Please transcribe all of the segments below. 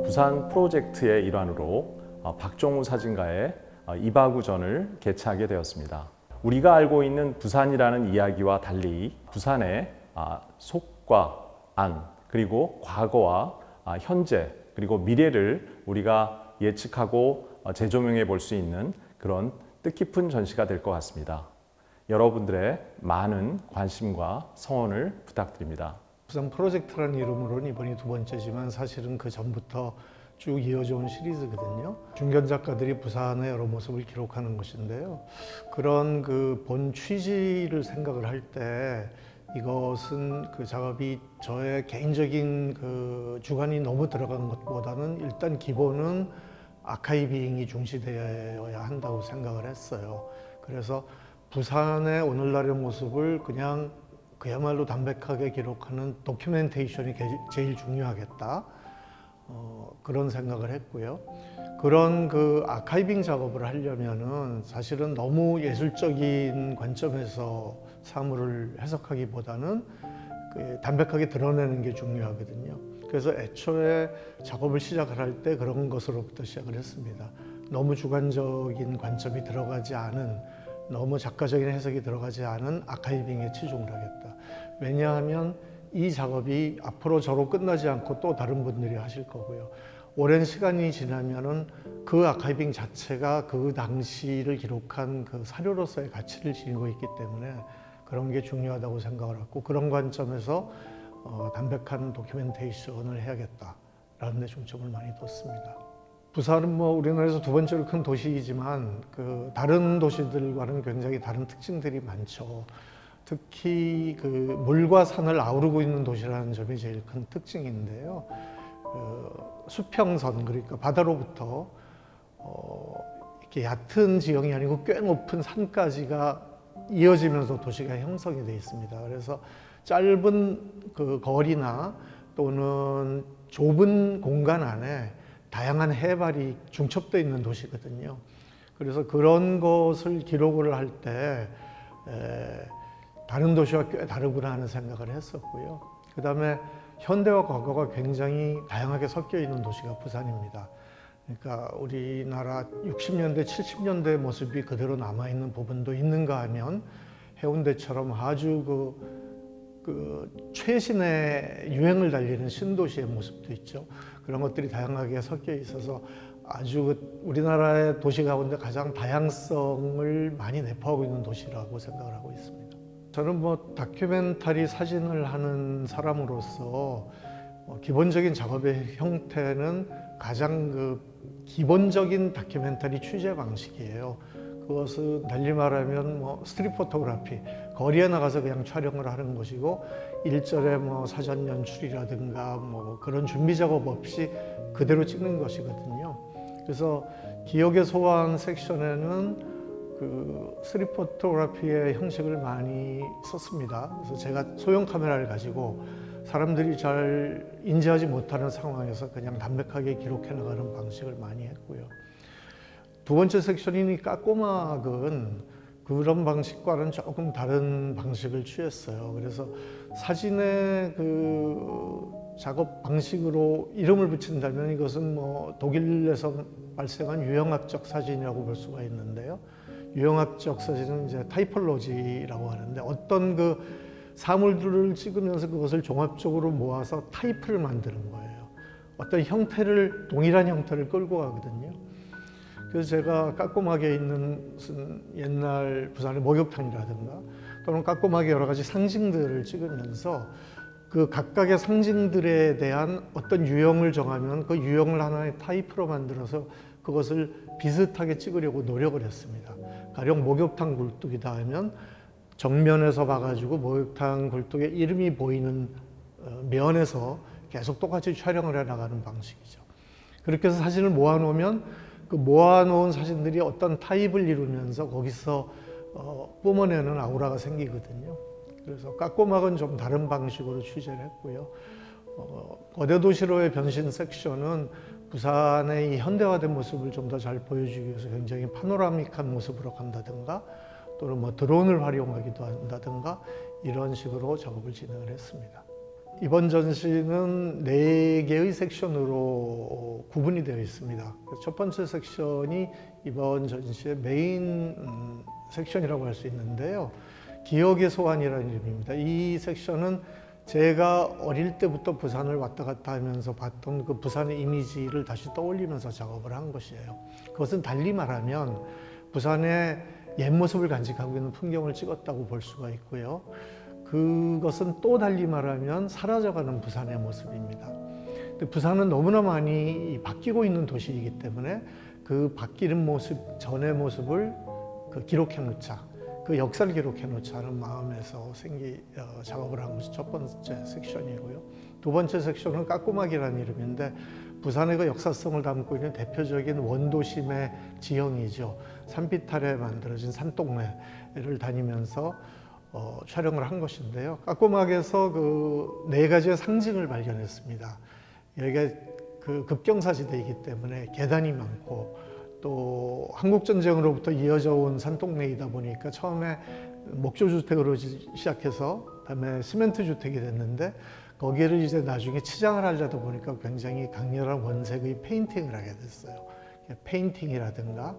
부산 프로젝트의 일환으로 박종우 사진가의 이바구전을 개최하게 되었습니다. 우리가 알고 있는 부산이라는 이야기와 달리 부산의 속과 안, 그리고 과거와 현재, 그리고 미래를 우리가 예측하고 재조명해 볼 수 있는 그런 뜻깊은 전시가 될 것 같습니다. 여러분들의 많은 관심과 성원을 부탁드립니다. 부산 프로젝트라는 이름으로는 이번이 두 번째지만 사실은 그 전부터 쭉 이어져 온 시리즈거든요. 중견 작가들이 부산의 여러 모습을 기록하는 것인데요. 그런 그 본 취지를 생각을 할 때 이것은 그 작업이 저의 개인적인 그 주관이 너무 들어간 것보다는 일단 기본은 아카이빙이 중시되어야 한다고 생각을 했어요. 그래서 부산의 오늘날의 모습을 그냥 그야말로 담백하게 기록하는 도큐멘테이션이 제일 중요하겠다. 그런 생각을 했고요. 그런 그 아카이빙 작업을 하려면은 사실은 너무 예술적인 관점에서 사물을 해석하기보다는 담백하게 드러내는 게 중요하거든요. 그래서 애초에 작업을 시작을 할 때 그런 것으로부터 시작을 했습니다. 너무 주관적인 관점이 들어가지 않은, 너무 작가적인 해석이 들어가지 않은 아카이빙에 치중을 하겠다. 왜냐하면 이 작업이 앞으로 저로 끝나지 않고 또 다른 분들이 하실 거고요. 오랜 시간이 지나면은 그 아카이빙 자체가 그 당시를 기록한 그 사료로서의 가치를 지니고 있기 때문에 그런 게 중요하다고 생각을 했고, 그런 관점에서 담백한 도큐멘테이션을 해야겠다라는 데 중점을 많이 뒀습니다. 부산은 뭐 우리나라에서 두 번째로 큰 도시이지만 그 다른 도시들과는 굉장히 다른 특징들이 많죠. 특히 그 물과 산을 아우르고 있는 도시라는 점이 제일 큰 특징인데요. 수평선, 그러니까 바다로부터 이렇게 얕은 지형이 아니고 꽤 높은 산까지가 이어지면서 도시가 형성이 되어 있습니다. 그래서 짧은 그 거리나 또는 좁은 공간 안에 다양한 해발이 중첩되어 있는 도시거든요. 그래서 그런 것을 기록을 할 때 다른 도시와 꽤 다르구나 하는 생각을 했었고요. 그 다음에 현대와 과거가 굉장히 다양하게 섞여 있는 도시가 부산입니다. 그러니까 우리나라 60년대, 70년대 모습이 그대로 남아있는 부분도 있는가 하면 해운대처럼 아주 그 최신의 유행을 달리는 신도시의 모습도 있죠. 그런 것들이 다양하게 섞여 있어서 아주 우리나라의 도시 가운데 가장 다양성을 많이 내포하고 있는 도시라고 생각을 하고 있습니다. 저는 뭐 다큐멘터리 사진을 하는 사람으로서 기본적인 작업의 형태는 가장 그 기본적인 다큐멘터리 취재 방식이에요. 그것은 달리 말하면 뭐 스트릿 포토그래피, 거리에 나가서 그냥 촬영을 하는 것이고, 일절의 뭐 사전 연출이라든가 뭐 그런 준비 작업 없이 그대로 찍는 것이거든요. 그래서 기억의 소환 섹션에는 그 스트릿 포토그래피의 형식을 많이 썼습니다. 그래서 제가 소형 카메라를 가지고 사람들이 잘 인지하지 못하는 상황에서 그냥 담백하게 기록해 나가는 방식을 많이 했고요. 두 번째 섹션이니 까꼬막은 그런 방식과는 조금 다른 방식을 취했어요. 그래서 사진의 그 작업 방식으로 이름을 붙인다면 이것은 뭐 독일에서 발생한 유형학적 사진이라고 볼 수가 있는데요. 유형학적 사진은 이제 타이폴로지라고 하는데, 어떤 그 사물들을 찍으면서 그것을 종합적으로 모아서 타이프를 만드는 거예요. 어떤 형태를, 동일한 형태를 끌고 가거든요. 그래서 제가 까꼬막에 있는 무슨 옛날 부산의 목욕탕이라든가 또는 까꼬막의 여러 가지 상징들을 찍으면서 그 각각의 상징들에 대한 어떤 유형을 정하면 그 유형을 하나의 타이프로 만들어서 그것을 비슷하게 찍으려고 노력을 했습니다. 가령 목욕탕 굴뚝이다 하면 정면에서 봐가지고 목욕탕 굴뚝의 이름이 보이는 면에서 계속 똑같이 촬영을 해나가는 방식이죠. 그렇게 해서 사진을 모아놓으면 그 모아놓은 사진들이 어떤 타입을 이루면서 거기서 뿜어내는 아우라가 생기거든요. 그래서 까꼬막은 좀 다른 방식으로 취재를 했고요. 거대 도시로의 변신 섹션은 부산의 이 현대화된 모습을 좀 더 잘 보여주기 위해서 굉장히 파노라믹한 모습으로 간다든가 또는 뭐 드론을 활용하기도 한다든가 이런 식으로 작업을 진행을 했습니다. 이번 전시는 4개의 섹션으로 구분이 되어 있습니다. 첫 번째 섹션이 이번 전시의 메인 섹션이라고 할 수 있는데요. 기억의 소환이라는 이름입니다. 이 섹션은 제가 어릴 때부터 부산을 왔다 갔다 하면서 봤던 그 부산의 이미지를 다시 떠올리면서 작업을 한 것이에요. 그것은 달리 말하면 부산의 옛 모습을 간직하고 있는 풍경을 찍었다고 볼 수가 있고요. 그것은 또 달리 말하면 사라져가는 부산의 모습입니다. 근데 부산은 너무나 많이 바뀌고 있는 도시이기 때문에 그 바뀌는 모습 전의 모습을 기록해 놓자, 그 역사를 기록해 놓자 하는 마음에서 작업을 한 것이 첫 번째 섹션이고요. 두 번째 섹션은 까꼬막이라는 이름인데 부산의 그 역사성을 담고 있는 대표적인 원도심의 지형이죠. 산빛 아래 만들어진 산동네를 다니면서 촬영을 한 것인데요. 까꼬막에서 그 4가지의 상징을 발견했습니다. 여기가 그 급경사지대이기 때문에 계단이 많고 또 한국전쟁으로부터 이어져 온 산동네이다 보니까 처음에 목조주택으로 시작해서 그다음에 시멘트 주택이 됐는데 거기를 이제 나중에 치장을 하려다 보니까 굉장히 강렬한 원색의 페인팅을 하게 됐어요. 페인팅이라든가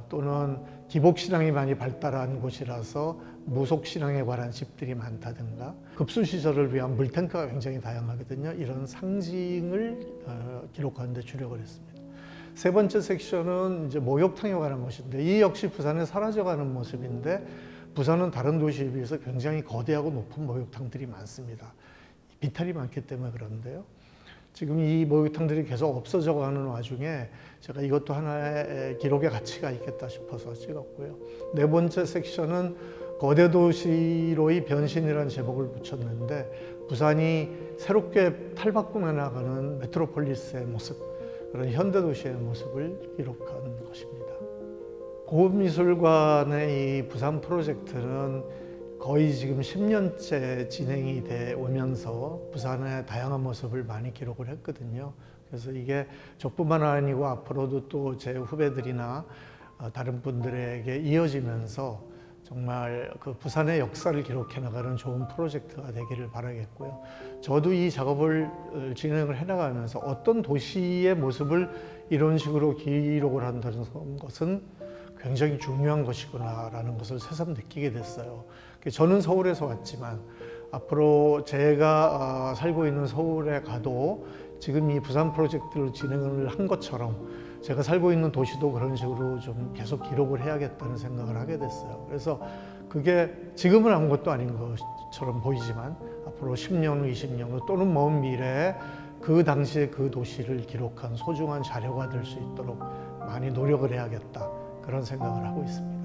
또는 기복신앙이 많이 발달한 곳이라서 무속신앙에 관한 집들이 많다든가 급수시설을 위한 물탱크가 굉장히 다양하거든요. 이런 상징을 기록하는 데 주력을 했습니다. 세 번째 섹션은 이제 목욕탕에 관한 것인데 이 역시 부산에 사라져가는 모습인데 부산은 다른 도시에 비해서 굉장히 거대하고 높은 목욕탕들이 많습니다. 비탈이 많기 때문에 그런데요. 지금 이 목욕탕들이 계속 없어져 가는 와중에 제가 이것도 하나의 기록의 가치가 있겠다 싶어서 찍었고요. 네 번째 섹션은 거대 도시로의 변신이라는 제목을 붙였는데 부산이 새롭게 탈바꿈해 나가는 메트로폴리스의 모습, 그런 현대 도시의 모습을 기록한 것입니다. 고급미술관의 이 부산 프로젝트는 거의 지금 10년째 진행이 돼 오면서 부산의 다양한 모습을 많이 기록을 했거든요. 그래서 이게 저뿐만 아니고 앞으로도 또 제 후배들이나 다른 분들에게 이어지면서 정말 그 부산의 역사를 기록해 나가는 좋은 프로젝트가 되기를 바라겠고요. 저도 이 작업을 진행을 해 나가면서 어떤 도시의 모습을 이런 식으로 기록을 한다는 것은 굉장히 중요한 것이구나라는 것을 새삼 느끼게 됐어요. 저는 서울에서 왔지만 앞으로 제가 살고 있는 서울에 가도 지금 이 부산 프로젝트를 진행을 한 것처럼 제가 살고 있는 도시도 그런 식으로 좀 계속 기록을 해야겠다는 생각을 하게 됐어요. 그래서 그게 지금은 아무것도 아닌 것처럼 보이지만 앞으로 10년 후, 20년 후 또는 먼 미래에 그 당시에 그 도시를 기록한 소중한 자료가 될 수 있도록 많이 노력을 해야겠다, 그런 생각을 하고 있습니다.